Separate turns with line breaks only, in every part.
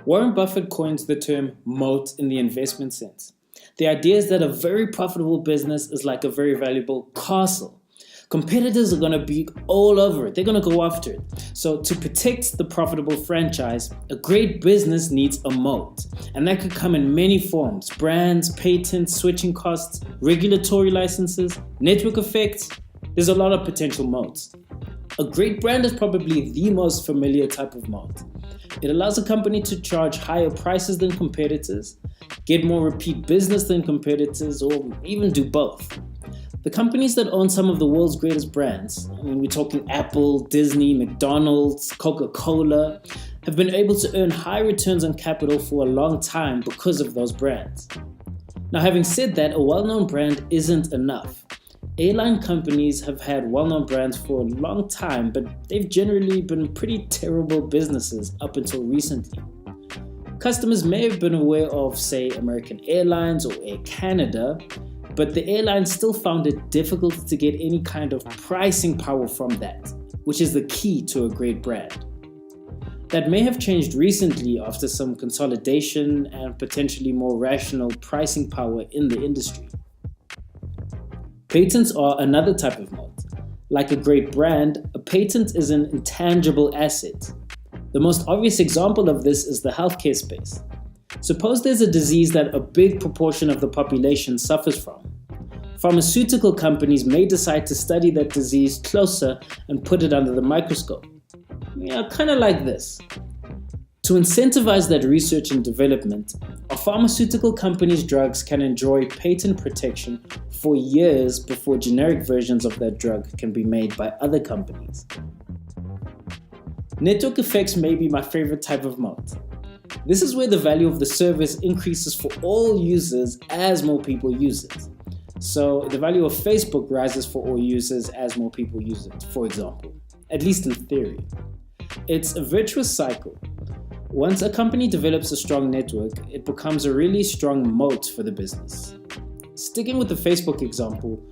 Warren Buffett coins the term moat in the investment sense. The idea is that a very profitable business is like a very valuable castle. Competitors are going to be all over it. They're going to go after it. So to protect the profitable franchise, a great business needs a moat. And that could come in many forms: brands, patents, switching costs, regulatory licenses, network effects. There's a lot of potential moats. A great brand is probably the most familiar type of moat. It allows a company to charge higher prices than competitors, get more repeat business than competitors, or even do both. The companies that own some of the world's greatest brands, we're talking Apple, Disney, McDonald's, Coca-Cola, have been able to earn high returns on capital for a long time because of those brands. Now, having said that, a well-known brand isn't enough. Airline companies have had well-known brands for a long time, but they've generally been pretty terrible businesses up until recently. Customers may have been aware of, say, American Airlines or Air Canada, but the airlines still found it difficult to get any kind of pricing power from that, which is the key to a great brand. That may have changed recently after some consolidation and potentially more rational pricing power in the industry. Patents are another type of moat. Like a great brand, a patent is an intangible asset. The most obvious example of this is the healthcare space. Suppose there's a disease that a big proportion of the population suffers from. Pharmaceutical companies may decide to study that disease closer and put it under the microscope. Kind of like this. To incentivize that research and development, a pharmaceutical company's drugs can enjoy patent protection for years before generic versions of that drug can be made by other companies. Network effects may be my favorite type of moat. This is where the value of the service increases for all users as more people use it. So the value of Facebook rises for all users as more people use it, for example, at least in theory. It's a virtuous cycle. Once a company develops a strong network, it becomes a really strong moat for the business. Sticking with the Facebook example,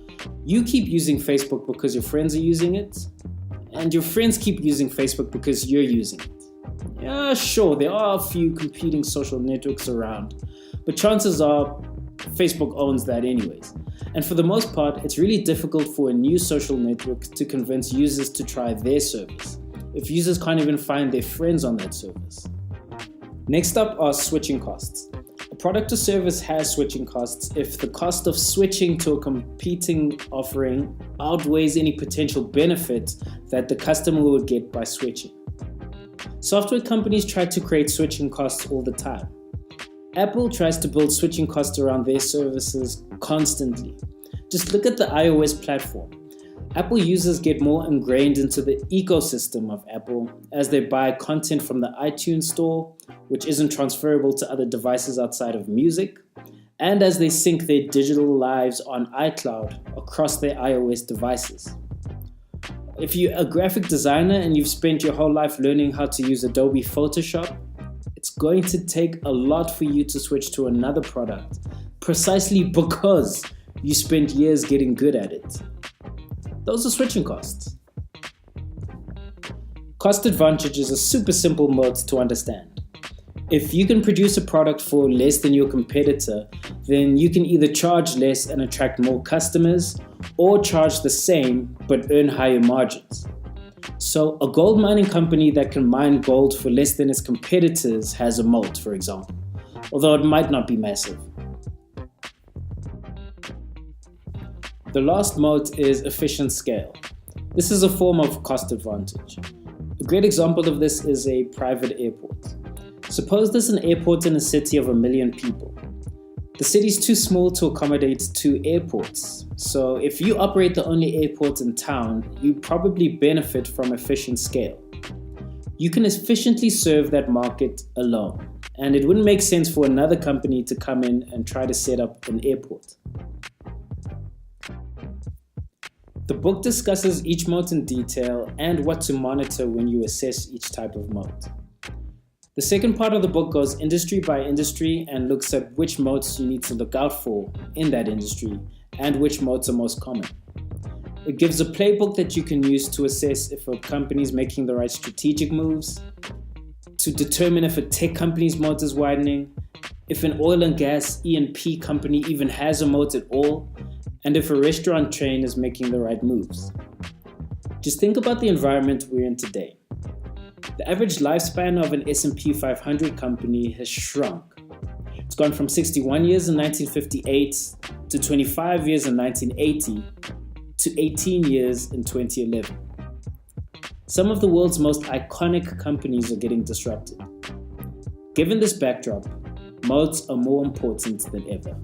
you keep using Facebook because your friends are using it, and your friends keep using Facebook because you're using it. Yeah, sure, there are a few competing social networks around, but chances are Facebook owns that anyways. And for the most part, it's really difficult for a new social network to convince users to try their service, if users can't even find their friends on that service. Next up are switching costs. A product or service has switching costs if the cost of switching to a competing offering outweighs any potential benefit that the customer would get by switching. Software companies try to create switching costs all the time. Apple tries to build switching costs around their services constantly. Just look at the iOS platform. Apple users get more ingrained into the ecosystem of Apple as they buy content from the iTunes store, which isn't transferable to other devices outside of music, and as they sync their digital lives on iCloud across their iOS devices. If you're a graphic designer and you've spent your whole life learning how to use Adobe Photoshop, it's going to take a lot for you to switch to another product, precisely because you spent years getting good at it. Those are switching costs. Cost advantage is a super simple moat to understand. If you can produce a product for less than your competitor, then you can either charge less and attract more customers, or charge the same but earn higher margins. So a gold mining company that can mine gold for less than its competitors has a moat, for example, although it might not be massive. The last moat is efficient scale. This is a form of cost advantage. A great example of this is a private airport. Suppose there's an airport in a city of 1 million people. The city's too small to accommodate 2 airports. So if you operate the only airport in town, you probably benefit from efficient scale. You can efficiently serve that market alone, and it wouldn't make sense for another company to come in and try to set up an airport. The book discusses each moat in detail and what to monitor when you assess each type of moat. The second part of the book goes industry by industry and looks at which moats you need to look out for in that industry and which moats are most common. It gives a playbook that you can use to assess if a company is making the right strategic moves, to determine if a tech company's moat is widening, if an oil and gas E&P company even has a moat at all, and if a restaurant chain is making the right moves. Just think about the environment we're in today. The average lifespan of an S&P 500 company has shrunk. It's gone from 61 years in 1958 to 25 years in 1980 to 18 years in 2011. Some of the world's most iconic companies are getting disrupted. Given this backdrop, moats are more important than ever.